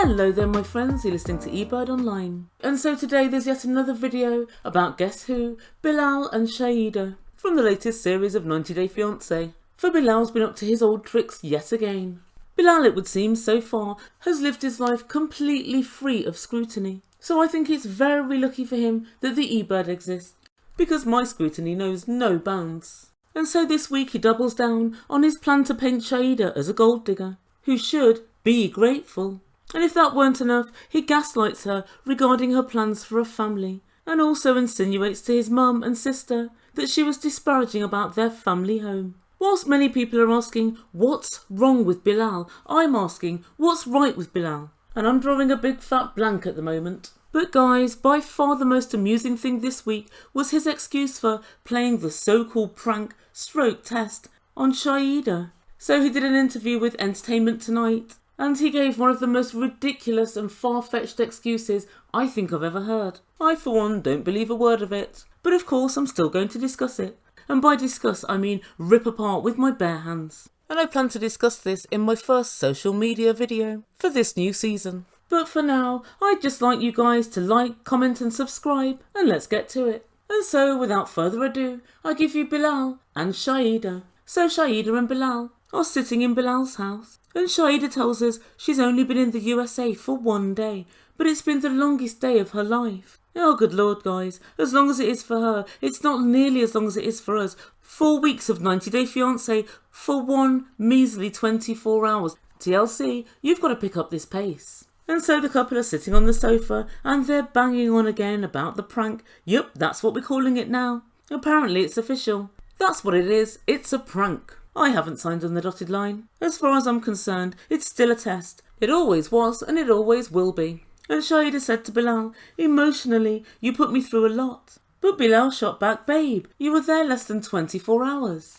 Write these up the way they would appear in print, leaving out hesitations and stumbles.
Hello there my friends, you're listening to Ebird Online. And so today there's yet another video about guess who, Bilal and Shaeeda, from the latest series of 90 Day Fiance. For Bilal's been up to his old tricks yet again. Bilal, it would seem so far, has lived his life completely free of scrutiny. So I think it's very lucky for him that the Ebird exists, because my scrutiny knows no bounds. And so this week he doubles down on his plan to paint Shaeeda as a gold digger, who should be grateful. And if that weren't enough, he gaslights her regarding her plans for a family, and also insinuates to his mum and sister that she was disparaging about their family home. Whilst many people are asking what's wrong with Bilal, I'm asking what's right with Bilal. And I'm drawing a big fat blank at the moment. But guys, by far the most amusing thing this week was his excuse for playing the so-called prank stroke test on Shaeeda. So he did an interview with Entertainment Tonight, and he gave one of the most ridiculous and far-fetched excuses I think I've ever heard. I for one don't believe a word of it, but of course I'm still going to discuss it. And by discuss I mean rip apart with my bare hands. And I plan to discuss this in my first social media video for this new season. But for now, I'd just like you guys to like, comment and subscribe, and let's get to it. And so, without further ado, I give you Bilal and Shaeeda. So Shaeeda and Bilal are sitting in Bilal's house, and Shaeeda tells us she's only been in the USA for 1 day, but it's been the longest day of her life. Oh good lord guys, as long as it is for her, it's not nearly as long as it is for us. 4 weeks of 90 Day Fiance for one measly 24 hours. TLC, you've got to pick up this pace. And so the couple are sitting on the sofa and they're banging on again about the prank. Yup, that's what we're calling it now. Apparently it's official. That's what it is, it's a prank. I haven't signed on the dotted line. As far as I'm concerned, it's still a test. It always was and it always will be. And Shaeeda said to Bilal, emotionally, you put me through a lot. But Bilal shot back, babe, you were there less than 24 hours.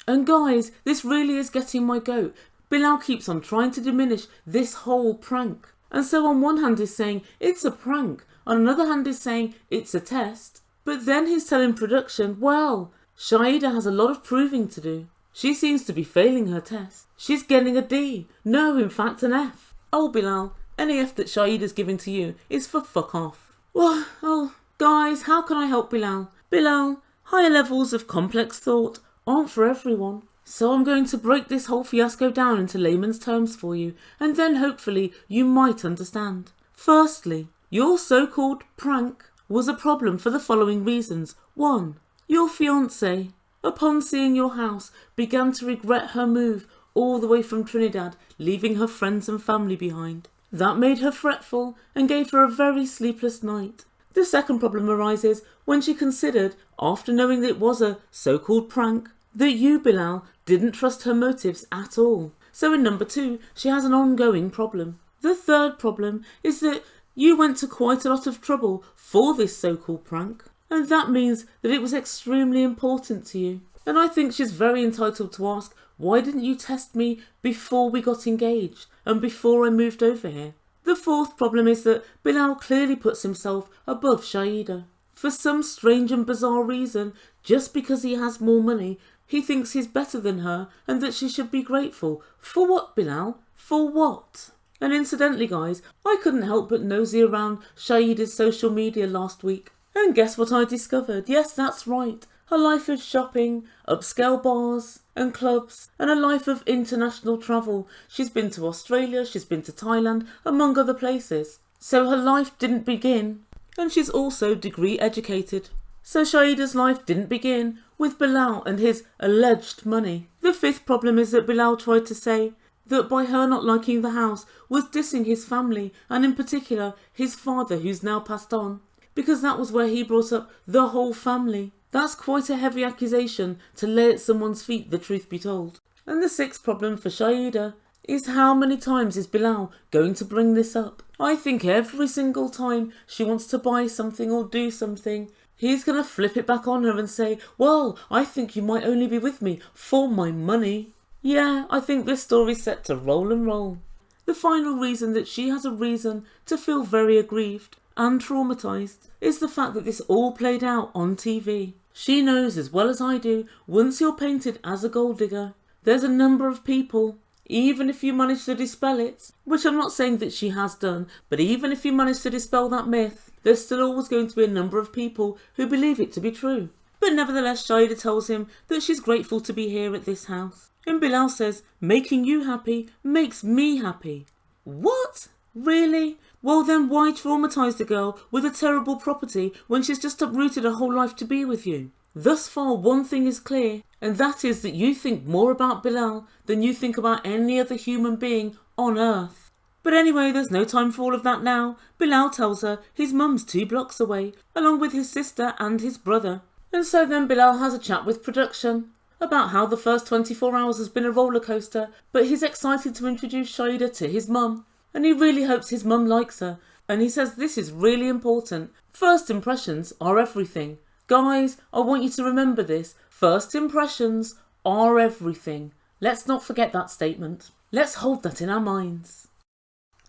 And guys, this really is getting my goat. Bilal keeps on trying to diminish this whole prank. And so on one hand he's saying it's a prank, on another hand he's saying it's a test. But then he's telling production, well, Shaeeda has a lot of proving to do. She seems to be failing her test. She's getting a D. No, in fact an F. Oh Bilal, any F that Shaeeda's giving to you is for fuck off. Well, oh, guys, how can I help Bilal? Bilal, higher levels of complex thought aren't for everyone. So I'm going to break this whole fiasco down into layman's terms for you, and then hopefully you might understand. Firstly, your so-called prank was a problem for the following reasons. 1. Your fiance, upon seeing your house, began to regret her move all the way from Trinidad, leaving her friends and family behind. That made her fretful and gave her a very sleepless night. The second problem arises when she considered, after knowing that it was a so-called prank, that you, Bilal, didn't trust her motives at all. So in number 2, she has an ongoing problem. The third problem is that you went to quite a lot of trouble for this so-called prank, and that means that it was extremely important to you. And I think she's very entitled to ask, why didn't you test me before we got engaged and before I moved over here? The fourth problem is that Bilal clearly puts himself above Shaeeda. For some strange and bizarre reason, just because he has more money, he thinks he's better than her and that she should be grateful. For what, Bilal? For what? And incidentally guys, I couldn't help but nosy around Shaeeda's social media last week. And guess what I discovered? Yes, that's right. A life of shopping, upscale bars and clubs, and a life of international travel. She's been to Australia, she's been to Thailand, among other places. So her life didn't begin. And she's also degree educated. So Shaeeda's life didn't begin with Bilal and his alleged money. The fifth problem is that Bilal tried to say that by her not liking the house was dissing his family, and in particular his father, who's now passed on, because that was where he brought up the whole family. That's quite a heavy accusation to lay at someone's feet, the truth be told. And the sixth problem for Shaeeda is how many times is Bilal going to bring this up? I think every single time she wants to buy something or do something, he's going to flip it back on her and say, well, I think you might only be with me for my money. Yeah, I think this story's set to roll and roll. The final reason that she has a reason to feel very aggrieved and traumatised is the fact that this all played out on TV. She knows as well as I do, once you're painted as a gold digger, there's a number of people, even if you manage to dispel it, which I'm not saying that she has done, but even if you manage to dispel that myth, there's still always going to be a number of people who believe it to be true. But nevertheless, Shaeeda tells him that she's grateful to be here at this house. And Bilal says, making you happy makes me happy. What? Really? Well then why traumatise the girl with a terrible property when she's just uprooted her whole life to be with you? Thus far one thing is clear, and that is that you think more about Bilal than you think about any other human being on earth. But anyway, there's no time for all of that now. Bilal tells her his mum's 2 blocks away, along with his sister and his brother. And so then Bilal has a chat with production about how the first 24 hours has been a roller coaster, but he's excited to introduce Shaeeda to his mum. And he really hopes his mum likes her. And he says this is really important. First impressions are everything. Guys, I want you to remember this. First impressions are everything. Let's not forget that statement. Let's hold that in our minds.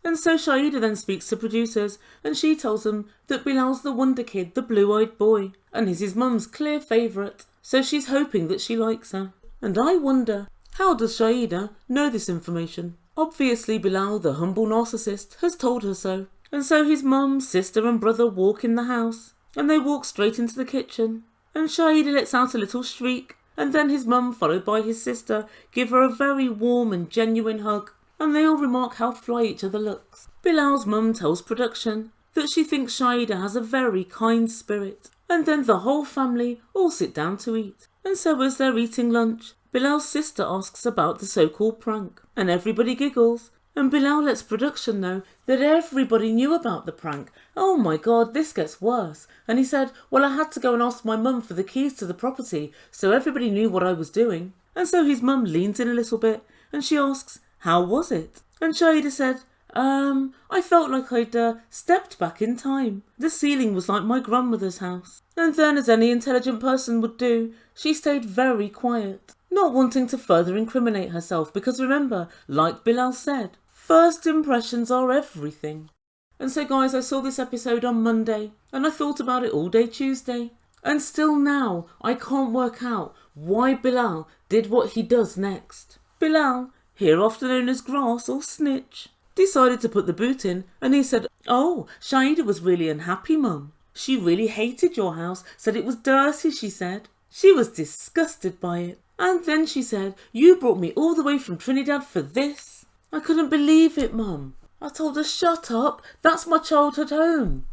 And so Shaeeda then speaks to producers, and she tells them that Bilal's the wonder kid, the blue-eyed boy, and is his mum's clear favourite. So she's hoping that she likes her. And I wonder, how does Shaeeda know this information? Obviously Bilal, the humble narcissist, has told her so. And so his mum, sister and brother walk in the house, and they walk straight into the kitchen. And Shaeeda lets out a little shriek, and then his mum, followed by his sister, give her a very warm and genuine hug, and they all remark how fly each other looks. Bilal's mum tells production that she thinks Shaeeda has a very kind spirit, and then the whole family all sit down to eat. And so as they're eating lunch, Bilal's sister asks about the so-called prank, and everybody giggles, and Bilal lets production know that everybody knew about the prank. Oh my god, this gets worse. And he said, well, I had to go and ask my mum for the keys to the property, so everybody knew what I was doing. And so his mum leans in a little bit, and she asks, how was it? And Shaeeda said, I felt like I'd stepped back in time. The ceiling was like my grandmother's house. And then, as any intelligent person would do, she stayed very quiet, not wanting to further incriminate herself, because remember, like Bilal said, first impressions are everything. And so guys, I saw this episode on Monday, and I thought about it all day Tuesday. And still now, I can't work out why Bilal did what he does next. Bilal, here often known as Grass or Snitch, decided to put the boot in, and he said, oh, Shaeeda was really unhappy, Mum. She really hated your house, said it was dirty, she said. She was disgusted by it. And then she said, you brought me all the way from Trinidad for this. I couldn't believe it, Mum. I told her, shut up, that's my childhood home.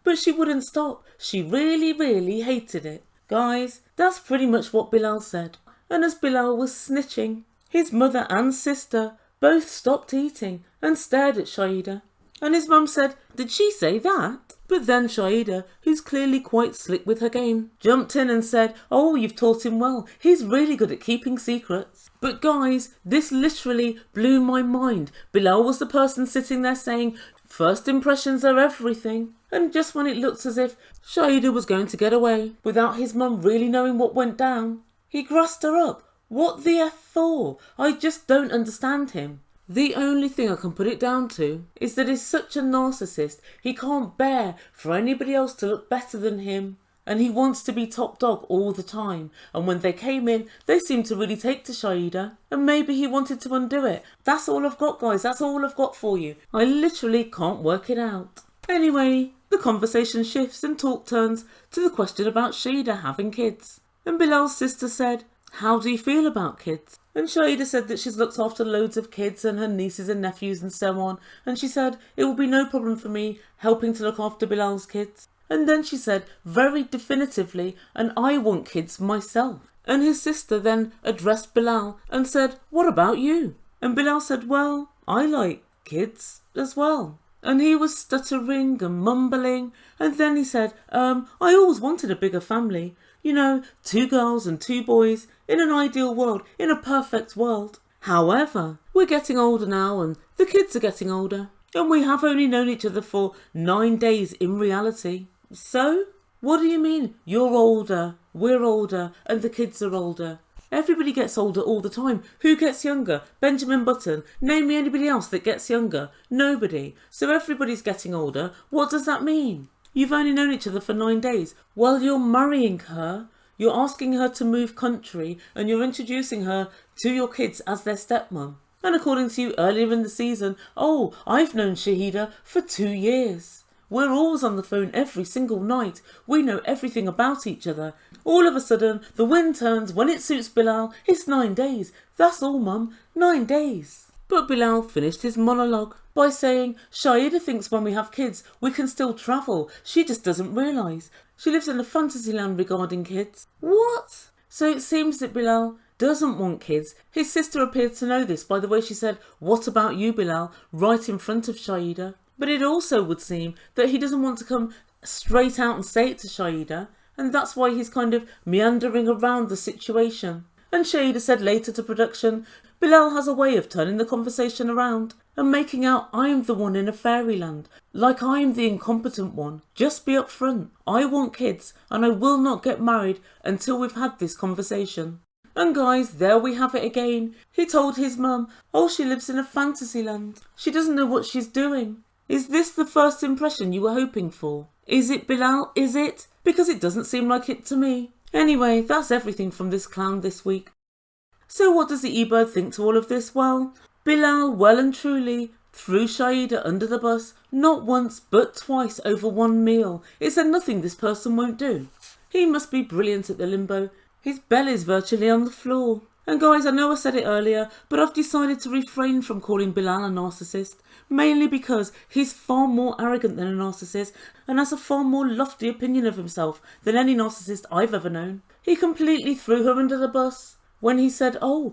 But she wouldn't stop. She really, really hated it. Guys, that's pretty much what Bilal said. And as Bilal was snitching, his mother and sister both stopped eating and stared at Shaeeda. And his mum said, did she say that? But then Shaeeda, who's clearly quite slick with her game, jumped in and said, oh, you've taught him well. He's really good at keeping secrets. But guys, this literally blew my mind. Bilal was the person sitting there saying, first impressions are everything. And just when it looked as if Shaeeda was going to get away without his mum really knowing what went down, he grassed her up. What the F for? I just don't understand him. The only thing I can put it down to is that he's such a narcissist, he can't bear for anybody else to look better than him. And he wants to be top dog all the time. And when they came in, they seemed to really take to Shaeeda. And maybe he wanted to undo it. That's all I've got, guys. That's all I've got for you. I literally can't work it out. Anyway, the conversation shifts and talk turns to the question about Shaeeda having kids. And Bilal's sister said, how do you feel about kids? And Shaeeda said that she's looked after loads of kids and her nieces and nephews and so on. And she said, it will be no problem for me helping to look after Bilal's kids. And then she said, very definitively, and I want kids myself. And his sister then addressed Bilal and said, what about you? And Bilal said, well, I like kids as well. And he was stuttering and mumbling. And then he said, I always wanted a bigger family. You know, 2 girls and 2 boys, in an ideal world, in a perfect world. However, we're getting older now and the kids are getting older. And we have only known each other for 9 days in reality. So, what do you mean? You're older, we're older, and the kids are older. Everybody gets older all the time. Who gets younger? Benjamin Button. Name me anybody else that gets younger. Nobody. So everybody's getting older. What does that mean? You've only known each other for 9 days. Well, you're marrying her. You're asking her to move country and you're introducing her to your kids as their stepmom. And according to you earlier in the season, oh, I've known Shaeeda for 2 years. We're always on the phone every single night. We know everything about each other. All of a sudden, the wind turns when it suits Bilal. It's 9 days. That's all, Mum. 9 days. But Bilal finished his monologue by saying, Shaeeda thinks when we have kids, we can still travel. She just doesn't realise. She lives in a fantasy land regarding kids. What? So it seems that Bilal doesn't want kids. His sister appeared to know this by the way she said, what about you, Bilal, right in front of Shaeeda. But it also would seem that he doesn't want to come straight out and say it to Shaeeda, and that's why he's kind of meandering around the situation. And Shaeeda said later to production, Bilal has a way of turning the conversation around and making out I'm the one in a fairyland, like I'm the incompetent one. Just be upfront. I want kids and I will not get married until we've had this conversation. And guys, there we have it again. He told his mum, oh, she lives in a fantasy land. She doesn't know what she's doing. Is this the first impression you were hoping for? Is it, Bilal? Is it? Because it doesn't seem like it to me. Anyway, that's everything from this clown this week. So what does the Ebird think to all of this? Well, Bilal well and truly threw Shaeeda under the bus, not once but twice over one meal. Is there nothing this person won't do? He must be brilliant at the limbo. His belly's virtually on the floor. And guys, I know I said it earlier, but I've decided to refrain from calling Bilal a narcissist, mainly because he's far more arrogant than a narcissist and has a far more lofty opinion of himself than any narcissist I've ever known. He completely threw her under the bus when he said, oh,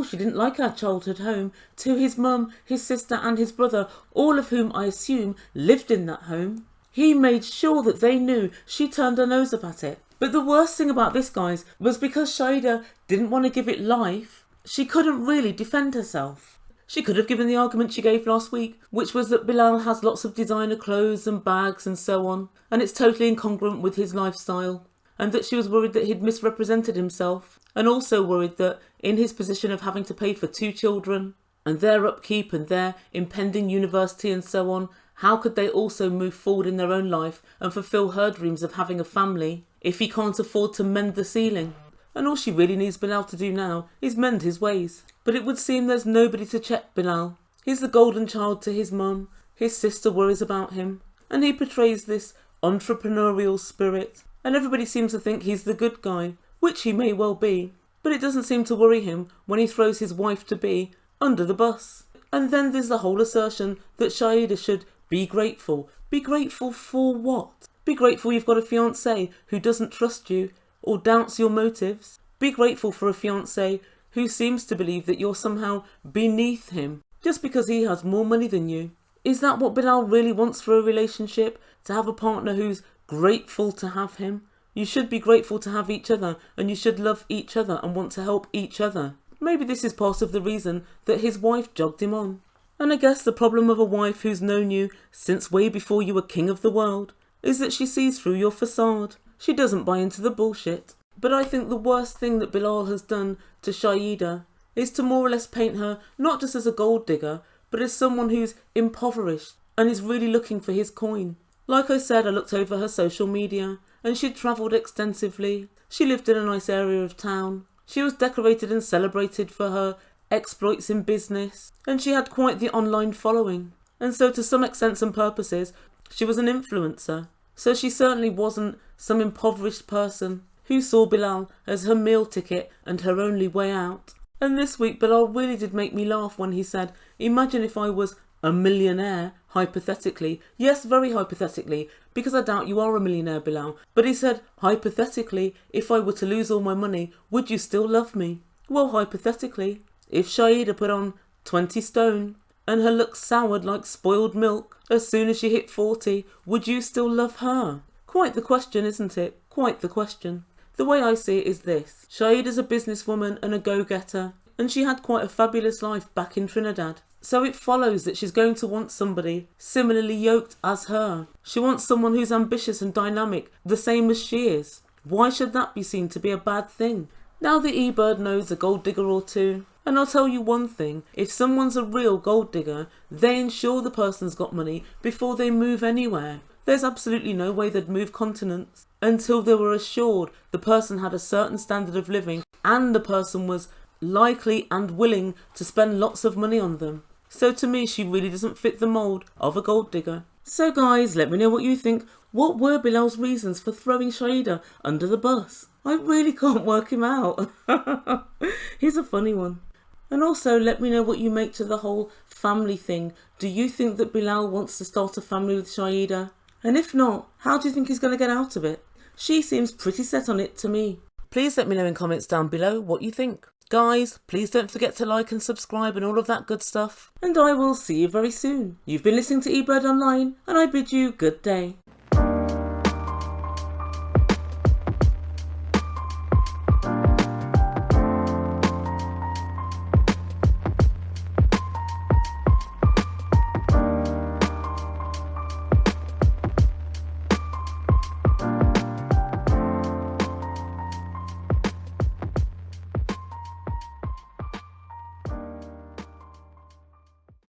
she didn't like our childhood home, to his mum, his sister and his brother, all of whom I assume lived in that home. He made sure that they knew she turned her nose up at it. But the worst thing about this, guys, was because Shaeeda didn't want to give it life, she couldn't really defend herself. She could have given the argument she gave last week, which was that Bilal has lots of designer clothes and bags and so on, and it's totally incongruent with his lifestyle, and that she was worried that he'd misrepresented himself, and also worried that in his position of having to pay for 2 children, and their upkeep and their impending university and so on, how could they also move forward in their own life and fulfil her dreams of having a family if he can't afford to mend the ceiling? And all she really needs Bilal to do now is mend his ways. But it would seem there's nobody to check Bilal. He's the golden child to his mum, his sister worries about him, and he portrays this entrepreneurial spirit, and everybody seems to think he's the good guy, which he may well be, but it doesn't seem to worry him when he throws his wife-to-be under the bus. And then there's the whole assertion that Shaeeda should be grateful. Be grateful for what? Be grateful you've got a fiancé who doesn't trust you or doubts your motives. Be grateful for a fiancé who seems to believe that you're somehow beneath him just because he has more money than you. Is that what Bilal really wants for a relationship? To have a partner who's grateful to have him? You should be grateful to have each other, and you should love each other and want to help each other. Maybe this is part of the reason that his wife jogged him on. And I guess the problem of a wife who's known you since way before you were king of the world is that she sees through your facade. She doesn't buy into the bullshit. But I think the worst thing that Bilal has done to Shaeeda is to more or less paint her not just as a gold digger, but as someone who's impoverished and is really looking for his coin. Like I said, I looked over her social media and she'd travelled extensively. She lived in a nice area of town. She was decorated and celebrated for her exploits in business, and she had quite the online following. And so to some extent and purposes, she was an influencer. So she certainly wasn't some impoverished person who saw Bilal as her meal ticket and her only way out. And this week Bilal really did make me laugh when he said, imagine if I was a millionaire, hypothetically. Yes, very hypothetically, because I doubt you are a millionaire, Bilal. But he said, hypothetically, if I were to lose all my money, would you still love me? Well, hypothetically, if Shaeeda put on 20 stone and her looks soured like spoiled milk as soon as she hit 40, would you still love her? Quite the question, isn't it? Quite the question. The way I see it is this. Shaeeda's a businesswoman and a go-getter, and she had quite a fabulous life back in Trinidad. So it follows that she's going to want somebody similarly yoked as her. She wants someone who's ambitious and dynamic, the same as she is. Why should that be seen to be a bad thing? Now the Ebird knows a gold digger or two. And I'll tell you one thing, if someone's a real gold digger, they ensure the person's got money before they move anywhere. There's absolutely no way they'd move continents until they were assured the person had a certain standard of living and the person was likely and willing to spend lots of money on them. So to me, she really doesn't fit the mould of a gold digger. So guys, let me know what you think. What were Bilal's reasons for throwing Shaeeda under the bus? I really can't work him out. He's a funny one. And also let me know what you make to the whole family thing. Do you think that Bilal wants to start a family with Shaeeda? And if not, how do you think he's going to get out of it? She seems pretty set on it to me. Please let me know in comments down below what you think. Guys, please don't forget to like and subscribe and all of that good stuff. And I will see you very soon. You've been listening to Ebird Online, and I bid you good day.